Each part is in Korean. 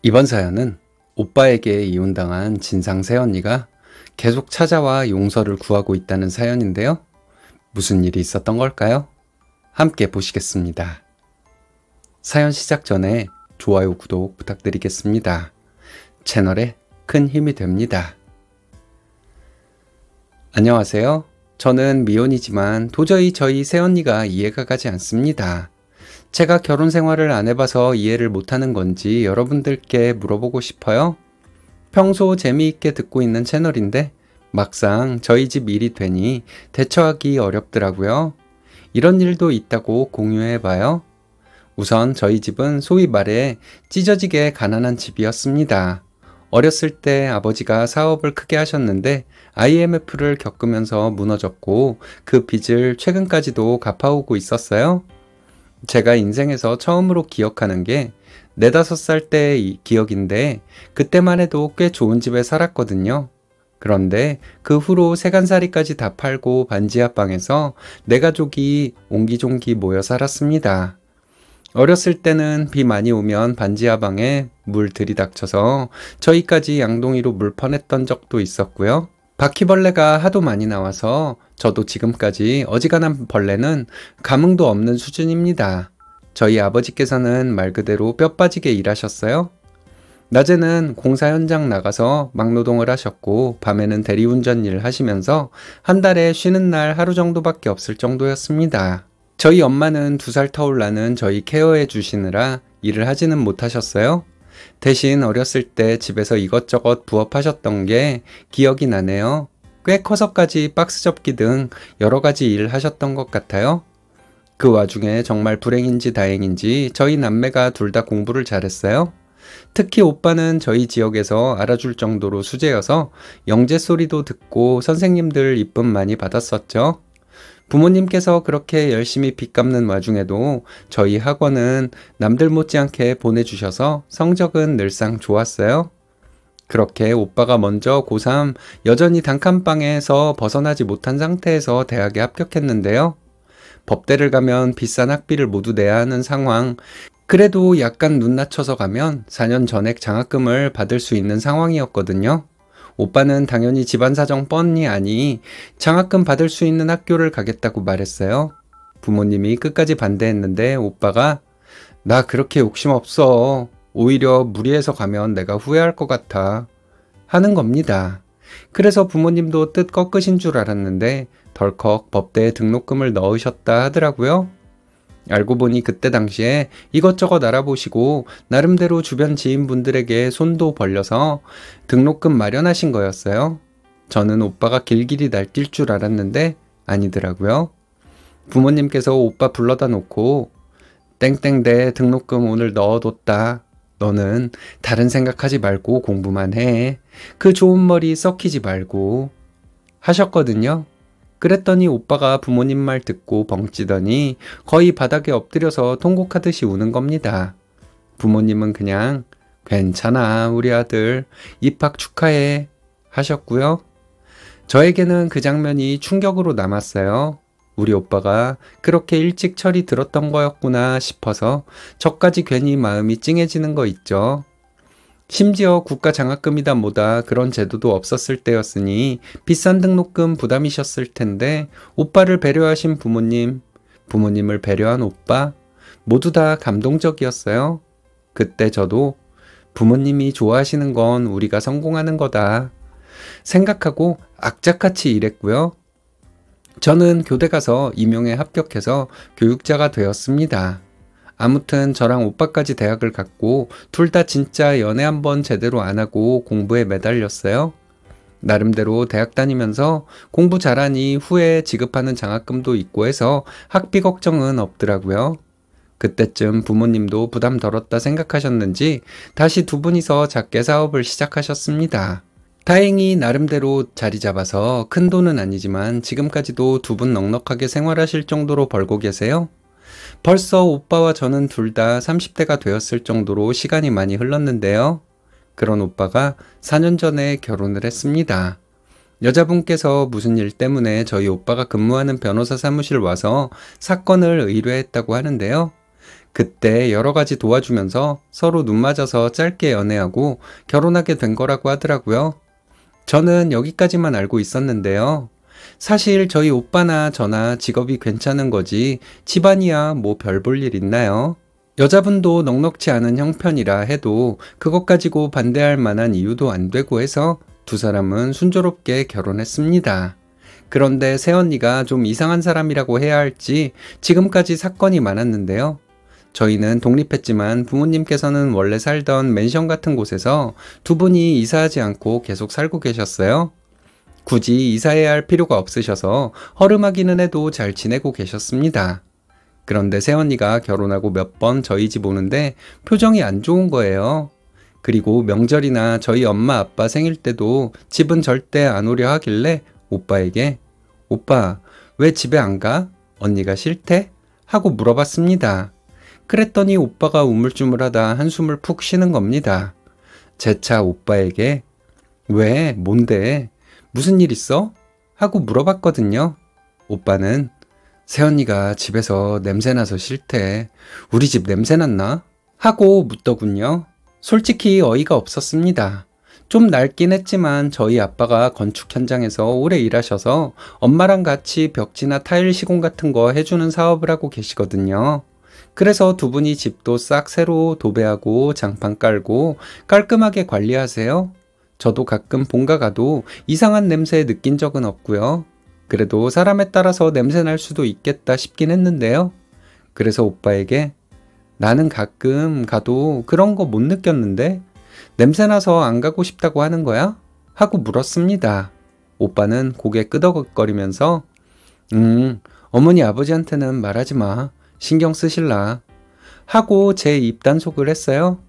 이번 사연은 오빠에게 이혼당한 진상 새언니가 계속 찾아와 용서를 구하고 있다는 사연인데요. 무슨 일이 있었던 걸까요? 함께 보시겠습니다. 사연 시작 전에 좋아요, 구독 부탁드리겠습니다. 채널에 큰 힘이 됩니다. 안녕하세요. 저는 미혼이지만 도저히 저희 새언니가 이해가 가지 않습니다. 제가 결혼 생활을 안 해봐서 이해를 못하는 건지 여러분들께 물어보고 싶어요. 평소 재미있게 듣고 있는 채널인데 막상 저희 집 일이 되니 대처하기 어렵더라고요. 이런 일도 있다고 공유해봐요. 우선 저희 집은 소위 말해 찢어지게 가난한 집이었습니다. 어렸을 때 아버지가 사업을 크게 하셨는데 IMF를 겪으면서 무너졌고 그 빚을 최근까지도 갚아오고 있었어요. 제가 인생에서 처음으로 기억하는 게 4~5살 때의 기억인데 그때만 해도 꽤 좋은 집에 살았거든요. 그런데 그 후로 세간살이까지 다 팔고 반지하방에서 내 가족이 옹기종기 모여 살았습니다. 어렸을 때는 비 많이 오면 반지하방에 물 들이닥쳐서 저희까지 양동이로 물 퍼냈던 적도 있었고요. 바퀴벌레가 하도 많이 나와서 저도 지금까지 어지간한 벌레는 감흥도 없는 수준입니다. 저희 아버지께서는 말 그대로 뼈 빠지게 일하셨어요. 낮에는 공사 현장 나가서 막노동을 하셨고 밤에는 대리운전 일 하시면서 한 달에 쉬는 날 하루 정도밖에 없을 정도였습니다. 저희 엄마는 2살 터울 나는 저희 케어해 주시느라 일을 하지는 못하셨어요. 대신 어렸을 때 집에서 이것저것 부업하셨던 게 기억이 나네요. 꽤 커서까지 박스 접기 등 여러 가지 일 하셨던 것 같아요. 그 와중에 정말 불행인지 다행인지 저희 남매가 둘 다 공부를 잘했어요. 특히 오빠는 저희 지역에서 알아줄 정도로 수재여서 영재 소리도 듣고 선생님들 이쁨 많이 받았었죠. 부모님께서 그렇게 열심히 빚 갚는 와중에도 저희 학원은 남들 못지않게 보내주셔서 성적은 늘상 좋았어요. 그렇게 오빠가 먼저 고3 여전히 단칸방에서 벗어나지 못한 상태에서 대학에 합격했는데요. 법대를 가면 비싼 학비를 모두 내야 하는 상황, 그래도 약간 눈 낮춰서 가면 4년 전액 장학금을 받을 수 있는 상황이었거든요. 오빠는 당연히 집안 사정 뻔히 아니 장학금 받을 수 있는 학교를 가겠다고 말했어요. 부모님이 끝까지 반대했는데 오빠가 나 그렇게 욕심 없어. 오히려 무리해서 가면 내가 후회할 것 같아. 하는 겁니다. 그래서 부모님도 뜻 꺾으신 줄 알았는데 덜컥 법대에 등록금을 넣으셨다 하더라고요. 알고 보니 그때 당시에 이것저것 알아보시고 나름대로 주변 지인분들에게 손도 벌려서 등록금 마련하신 거였어요. 저는 오빠가 길길이 날뛸 줄 알았는데 아니더라고요. 부모님께서 오빠 불러다 놓고 땡땡대 등록금 오늘 넣어뒀다. 너는 다른 생각하지 말고 공부만 해. 그 좋은 머리 썩히지 말고 하셨거든요. 그랬더니 오빠가 부모님 말 듣고 벙찌더니 거의 바닥에 엎드려서 통곡하듯이 우는 겁니다. 부모님은 그냥 괜찮아 우리 아들 입학 축하해 하셨고요. 저에게는 그 장면이 충격으로 남았어요. 우리 오빠가 그렇게 일찍 철이 들었던 거였구나 싶어서 저까지 괜히 마음이 찡해지는 거 있죠. 심지어 국가 장학금이다 뭐다 그런 제도도 없었을 때였으니 비싼 등록금 부담이셨을 텐데 오빠를 배려하신 부모님, 부모님을 배려한 오빠 모두 다 감동적이었어요. 그때 저도 부모님이 좋아하시는 건 우리가 성공하는 거다 생각하고 악착같이 일했고요. 저는 교대 가서 임용에 합격해서 교육자가 되었습니다. 아무튼 저랑 오빠까지 대학을 갔고 둘 다 진짜 연애 한번 제대로 안 하고 공부에 매달렸어요. 나름대로 대학 다니면서 공부 잘하니 후에 지급하는 장학금도 있고 해서 학비 걱정은 없더라고요. 그때쯤 부모님도 부담 덜었다 생각하셨는지 다시 두 분이서 작게 사업을 시작하셨습니다. 다행히 나름대로 자리 잡아서 큰 돈은 아니지만 지금까지도 두 분 넉넉하게 생활하실 정도로 벌고 계세요. 벌써 오빠와 저는 둘 다 30대가 되었을 정도로 시간이 많이 흘렀는데요. 그런 오빠가 4년 전에 결혼을 했습니다. 여자분께서 무슨 일 때문에 저희 오빠가 근무하는 변호사 사무실 와서 사건을 의뢰했다고 하는데요. 그때 여러 가지 도와주면서 서로 눈 맞아서 짧게 연애하고 결혼하게 된 거라고 하더라고요. 저는 여기까지만 알고 있었는데요. 사실 저희 오빠나 저나 직업이 괜찮은 거지 집안이야 뭐 별 볼 일 있나요? 여자분도 넉넉지 않은 형편이라 해도 그것 가지고 반대할 만한 이유도 안 되고 해서 두 사람은 순조롭게 결혼했습니다. 그런데 새언니가 좀 이상한 사람이라고 해야 할지 지금까지 사건이 많았는데요. 저희는 독립했지만 부모님께서는 원래 살던 맨션 같은 곳에서 두 분이 이사하지 않고 계속 살고 계셨어요. 굳이 이사해야 할 필요가 없으셔서 허름하기는 해도 잘 지내고 계셨습니다. 그런데 새언니가 결혼하고 몇 번 저희 집 오는데 표정이 안 좋은 거예요. 그리고 명절이나 저희 엄마 아빠 생일 때도 집은 절대 안 오려 하길래 오빠에게 오빠 왜 집에 안 가? 언니가 싫대? 하고 물어봤습니다. 그랬더니 오빠가 우물쭈물하다 한숨을 푹 쉬는 겁니다. 재차 오빠에게 왜? 뭔데? 무슨 일 있어? 하고 물어봤거든요. 오빠는 새언니가 집에서 냄새나서 싫대. 우리 집 냄새났나? 하고 묻더군요. 솔직히 어이가 없었습니다. 좀 낡긴 했지만 저희 아빠가 건축 현장에서 오래 일하셔서 엄마랑 같이 벽지나 타일 시공 같은 거 해주는 사업을 하고 계시거든요. 그래서 두 분이 집도 싹 새로 도배하고 장판 깔고 깔끔하게 관리하세요. 저도 가끔 본가 가도 이상한 냄새 느낀 적은 없고요. 그래도 사람에 따라서 냄새 날 수도 있겠다 싶긴 했는데요. 그래서 오빠에게 나는 가끔 가도 그런 거 못 느꼈는데 냄새나서 안 가고 싶다고 하는 거야? 하고 물었습니다. 오빠는 고개 끄덕거리면서 어머니 아버지한테는 말하지 마. 신경 쓰실라. 하고 제 입단속을 했어요.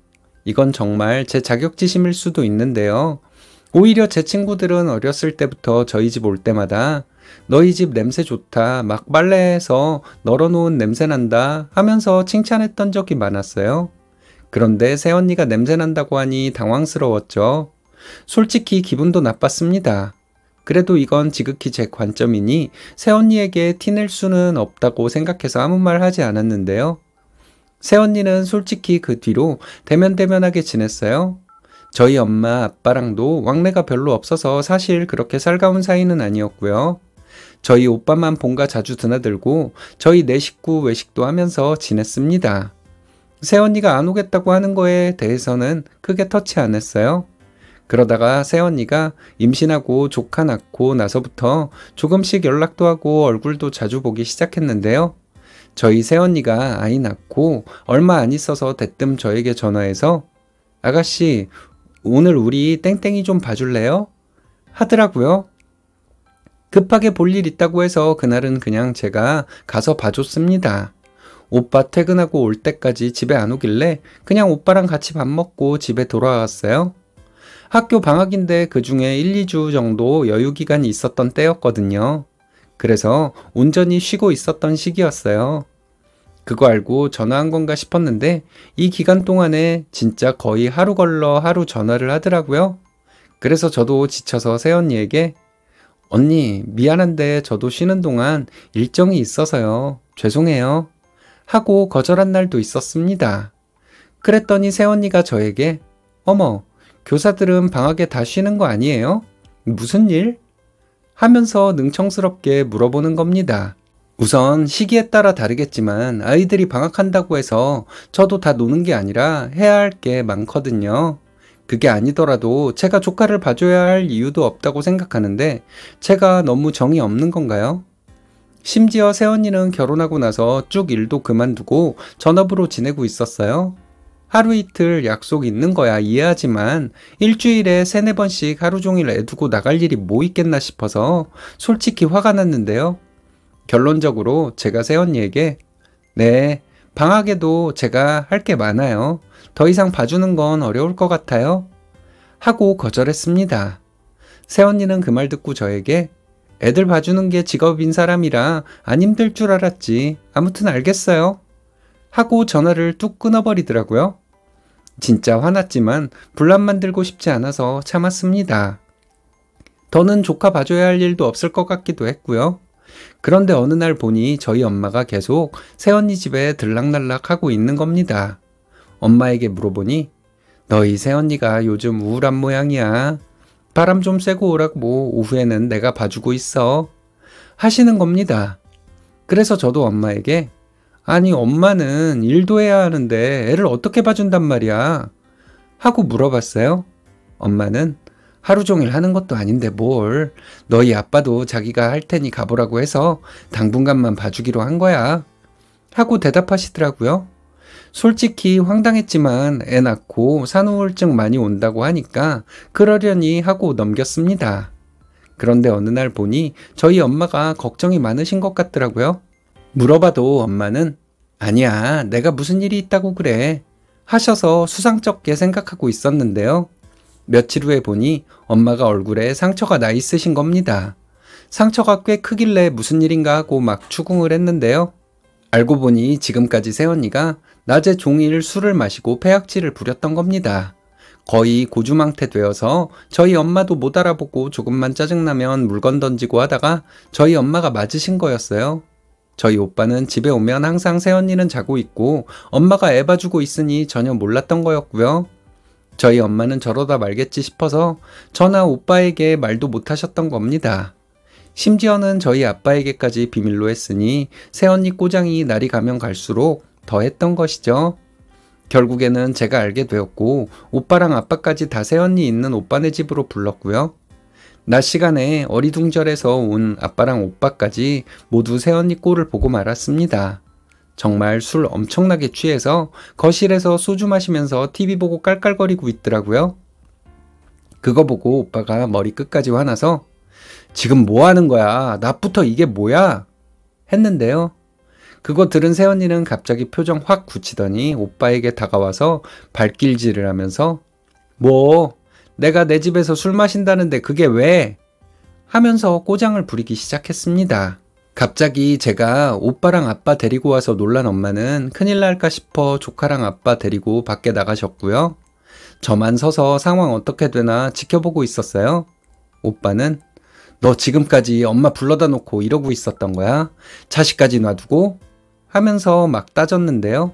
이건 정말 제 자격지심일 수도 있는데요. 오히려 제 친구들은 어렸을 때부터 저희 집 올 때마다 너희 집 냄새 좋다, 막 빨래해서 널어놓은 냄새 난다 하면서 칭찬했던 적이 많았어요. 그런데 새언니가 냄새 난다고 하니 당황스러웠죠. 솔직히 기분도 나빴습니다. 그래도 이건 지극히 제 관점이니 새언니에게 티낼 수는 없다고 생각해서 아무 말 하지 않았는데요. 새언니는 솔직히 그 뒤로 대면대면하게 지냈어요. 저희 엄마 아빠랑도 왕래가 별로 없어서 사실 그렇게 살가운 사이는 아니었고요. 저희 오빠만 본가 자주 드나들고 저희 네 식구 외식도 하면서 지냈습니다. 새언니가 안 오겠다고 하는 거에 대해서는 크게 터치 안 했어요. 그러다가 새언니가 임신하고 조카 낳고 나서부터 조금씩 연락도 하고 얼굴도 자주 보기 시작했는데요. 저희 새언니가 아이 낳고 얼마 안 있어서 대뜸 저에게 전화해서 아가씨 오늘 우리 땡땡이 좀 봐줄래요? 하더라고요. 급하게 볼 일 있다고 해서 그날은 그냥 제가 가서 봐줬습니다. 오빠 퇴근하고 올 때까지 집에 안 오길래 그냥 오빠랑 같이 밥 먹고 집에 돌아왔어요. 학교 방학인데 그중에 1, 2주 정도 여유 기간이 있었던 때였거든요. 그래서 온전히 쉬고 있었던 시기였어요. 그거 알고 전화한 건가 싶었는데 이 기간 동안에 진짜 거의 하루 걸러 하루 전화를 하더라고요. 그래서 저도 지쳐서 새언니에게 언니 미안한데 저도 쉬는 동안 일정이 있어서요. 죄송해요. 하고 거절한 날도 있었습니다. 그랬더니 새언니가 저에게 어머 교사들은 방학에 다 쉬는 거 아니에요? 무슨 일? 하면서 능청스럽게 물어보는 겁니다. 우선 시기에 따라 다르겠지만 아이들이 방학한다고 해서 저도 다 노는 게 아니라 해야 할 게 많거든요. 그게 아니더라도 제가 조카를 봐줘야 할 이유도 없다고 생각하는데 제가 너무 정이 없는 건가요? 심지어 새언니는 결혼하고 나서 쭉 일도 그만두고 전업으로 지내고 있었어요. 하루 이틀 약속 있는 거야 이해하지만 일주일에 3-4번씩 하루 종일 애 두고 나갈 일이 뭐 있겠나 싶어서 솔직히 화가 났는데요. 결론적으로 제가 새언니에게 네, 방학에도 제가 할 게 많아요. 더 이상 봐주는 건 어려울 것 같아요. 하고 거절했습니다. 새언니는 그 말 듣고 저에게 애들 봐주는 게 직업인 사람이라 안 힘들 줄 알았지. 아무튼 알겠어요. 하고 전화를 뚝 끊어버리더라고요. 진짜 화났지만 분란 만들고 싶지 않아서 참았습니다. 더는 조카 봐줘야 할 일도 없을 것 같기도 했고요. 그런데 어느 날 보니 저희 엄마가 계속 새언니 집에 들락날락 하고 있는 겁니다. 엄마에게 물어보니 너희 새언니가 요즘 우울한 모양이야. 바람 좀 쐬고 오라고 오후에는 내가 봐주고 있어. 하시는 겁니다. 그래서 저도 엄마에게 아니 엄마는 일도 해야 하는데 애를 어떻게 봐준단 말이야? 하고 물어봤어요. 엄마는 하루 종일 하는 것도 아닌데 뭘. 너희 아빠도 자기가 할 테니 가보라고 해서 당분간만 봐주기로 한 거야. 하고 대답하시더라고요. 솔직히 황당했지만 애 낳고 산후우울증 많이 온다고 하니까 그러려니 하고 넘겼습니다. 그런데 어느 날 보니 저희 엄마가 걱정이 많으신 것 같더라고요. 물어봐도 엄마는 아니야, 내가 무슨 일이 있다고 그래 하셔서 수상쩍게 생각하고 있었는데요. 며칠 후에 보니 엄마가 얼굴에 상처가 나 있으신 겁니다. 상처가 꽤 크길래 무슨 일인가 하고 막 추궁을 했는데요. 알고 보니 지금까지 새언니가 낮에 종일 술을 마시고 패악질을 부렸던 겁니다. 거의 고주망태 되어서 저희 엄마도 못 알아보고 조금만 짜증나면 물건 던지고 하다가 저희 엄마가 맞으신 거였어요. 저희 오빠는 집에 오면 항상 새언니는 자고 있고 엄마가 애 봐주고 있으니 전혀 몰랐던 거였고요. 저희 엄마는 저러다 말겠지 싶어서 저나 오빠에게 말도 못 하셨던 겁니다. 심지어는 저희 아빠에게까지 비밀로 했으니 새언니 꼬장이 날이 가면 갈수록 더 했던 것이죠. 결국에는 제가 알게 되었고 오빠랑 아빠까지 다 새언니 있는 오빠네 집으로 불렀고요. 낮 시간에 어리둥절해서 온 아빠랑 오빠까지 모두 새언니 꼴을 보고 말았습니다. 정말 술 엄청나게 취해서 거실에서 소주 마시면서 TV 보고 깔깔거리고 있더라고요. 그거 보고 오빠가 머리 끝까지 화나서 지금 뭐 하는 거야? 낮부터 이게 뭐야? 했는데요. 그거 들은 새언니는 갑자기 표정 확 굳히더니 오빠에게 다가와서 발길질을 하면서 뭐? 내가 내 집에서 술 마신다는데 그게 왜? 하면서 꼬장을 부리기 시작했습니다. 갑자기 제가 오빠랑 아빠 데리고 와서 놀란 엄마는 큰일 날까 싶어 조카랑 아빠 데리고 밖에 나가셨고요. 저만 서서 상황 어떻게 되나 지켜보고 있었어요. 오빠는 너 지금까지 엄마 불러다 놓고 이러고 있었던 거야? 자식까지 놔두고? 하면서 막 따졌는데요.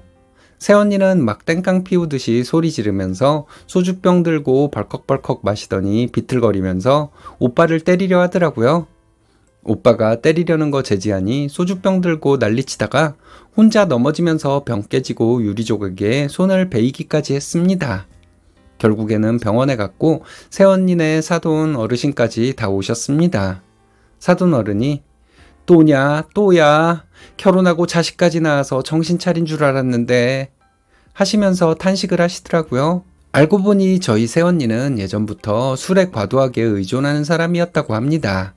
새언니는 막 땡깡 피우듯이 소리 지르면서 소주병 들고 벌컥벌컥 마시더니 비틀거리면서 오빠를 때리려 하더라고요. 오빠가 때리려는 거 제지하니 소주병 들고 난리치다가 혼자 넘어지면서 병 깨지고 유리조각에 손을 베이기까지 했습니다. 결국에는 병원에 갔고 새언니네 사돈 어르신까지 다 오셨습니다. 사돈 어른이 또냐 또야 결혼하고 자식까지 낳아서 정신 차린 줄 알았는데 하시면서 탄식을 하시더라고요. 알고 보니 저희 새언니는 예전부터 술에 과도하게 의존하는 사람이었다고 합니다.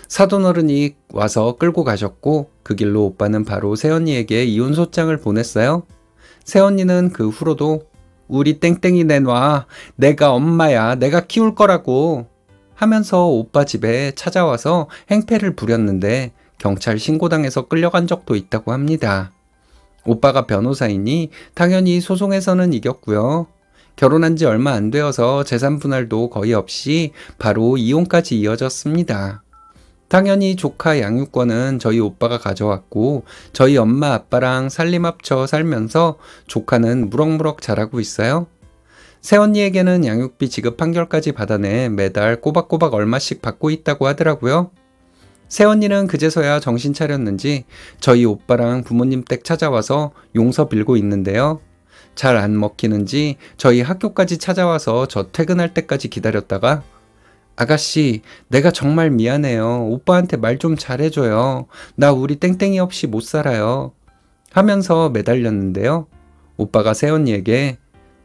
사돈 어른이 와서 끌고 가셨고 그 길로 오빠는 바로 새언니에게 이혼 소장을 보냈어요. 새언니는 그 후로도 우리 땡땡이 내놔. 내가 엄마야. 내가 키울 거라고. 하면서 오빠 집에 찾아와서 행패를 부렸는데 경찰 신고당해서 끌려간 적도 있다고 합니다. 오빠가 변호사이니 당연히 소송에서는 이겼고요. 결혼한 지 얼마 안 되어서 재산 분할도 거의 없이 바로 이혼까지 이어졌습니다. 당연히 조카 양육권은 저희 오빠가 가져왔고 저희 엄마 아빠랑 살림 합쳐 살면서 조카는 무럭무럭 자라고 있어요. 새언니에게는 양육비 지급 판결까지 받아내 매달 꼬박꼬박 얼마씩 받고 있다고 하더라고요. 새언니는 그제서야 정신 차렸는지 저희 오빠랑 부모님 댁 찾아와서 용서 빌고 있는데요. 잘 안 먹히는지 저희 학교까지 찾아와서 저 퇴근할 때까지 기다렸다가 아가씨, 내가 정말 미안해요. 오빠한테 말 좀 잘해줘요. 나 우리 땡땡이 없이 못 살아요. 하면서 매달렸는데요. 오빠가 새언니에게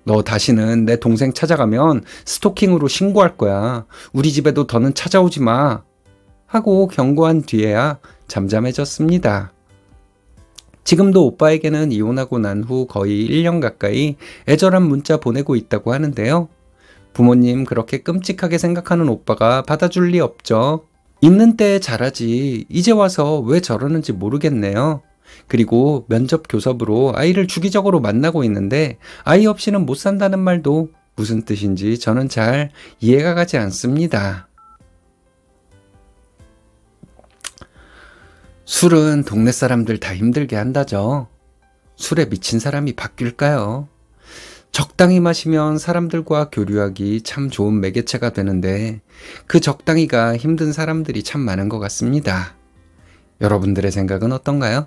너 다시는 내 동생 찾아가면 스토킹으로 신고할 거야. 우리 집에도 더는 찾아오지 마. 하고 경고한 뒤에야 잠잠해졌습니다. 지금도 오빠에게는 이혼하고 난 후 거의 1년 가까이 애절한 문자 보내고 있다고 하는데요. 부모님 그렇게 끔찍하게 생각하는 오빠가 받아줄 리 없죠. 있는 때에 잘하지 이제 와서 왜 저러는지 모르겠네요. 그리고 면접 교섭으로 아이를 주기적으로 만나고 있는데 아이 없이는 못 산다는 말도 무슨 뜻인지 저는 잘 이해가 가지 않습니다. 술은 동네 사람들 다 힘들게 한다죠. 술에 미친 사람이 바뀔까요? 적당히 마시면 사람들과 교류하기 참 좋은 매개체가 되는데 그 적당히가 힘든 사람들이 참 많은 것 같습니다. 여러분들의 생각은 어떤가요?